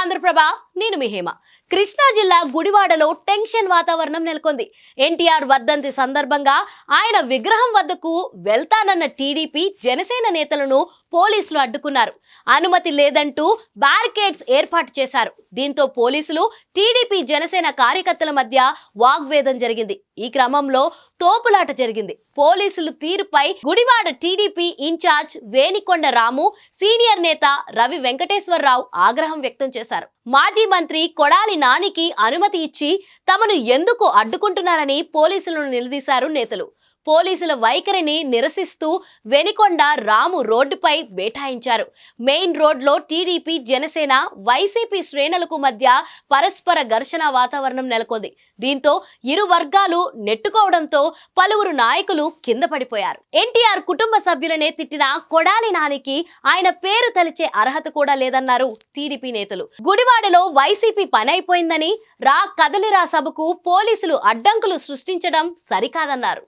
ఆంధ్రప్రభ నేను మీ హేమ. కృష్ణా జిల్లా గుడివాడలో టెన్షన్ వాతావరణం నెలకొంది. ఎన్టీఆర్ వర్ధంతి సందర్భంగా ఆయన విగ్రహం వద్దకు వెళ్తానన్న టీడీపీ జనసేన నేతలను పోలీసులు అడ్డుకున్నారు. అనుమతి లేదంటూ బ్యారికేడ్స్ ఏర్పాటు చేశారు. దీంతో పోలీసులు టీడీపీ జనసేన కార్యకర్తల మధ్య వాగ్వేదం జరిగింది. ఈ క్రమంలో తోపులాట జరిగింది. పోలీసులు తీరుపై గుడివాడ టీడీపీ ఇన్ఛార్జ్ వేణికొండ రాము, సీనియర్ నేత రవి వెంకటేశ్వరరావు ఆగ్రహం వ్యక్తం చేశారు. మాజీ మంత్రి కొడాలి నానికి అనుమతి ఇచ్చి తమను ఎందుకు అడ్డుకుంటున్నారని పోలీసులను నిలదీశారు నేతలు. పోలీసుల వైఖరిని నిరసిస్తూ వెనికొండ రాము రోడ్డుపై బైఠాయించారు. మెయిన్ రోడ్లో టీడీపీ జనసేన వైసీపీ శ్రేణులకు మధ్య పరస్పర ఘర్షణ వాతావరణం నెలకొంది. దీంతో ఇరు వర్గాలు నెట్టుకోవడంతో పలువురు నాయకులు కింద పడిపోయారు. ఎన్టీఆర్ కుటుంబ సభ్యులనే తిట్టిన కొడాలి నానికి ఆయన పేరు తలిచే అర్హత కూడా లేదన్నారు టీడీపీ నేతలు. గుడివాడలో వైసీపీ పని అయిపోయిందని కదలిరా సభకు పోలీసులు అడ్డంకులు సృష్టించడం సరికాదన్నారు.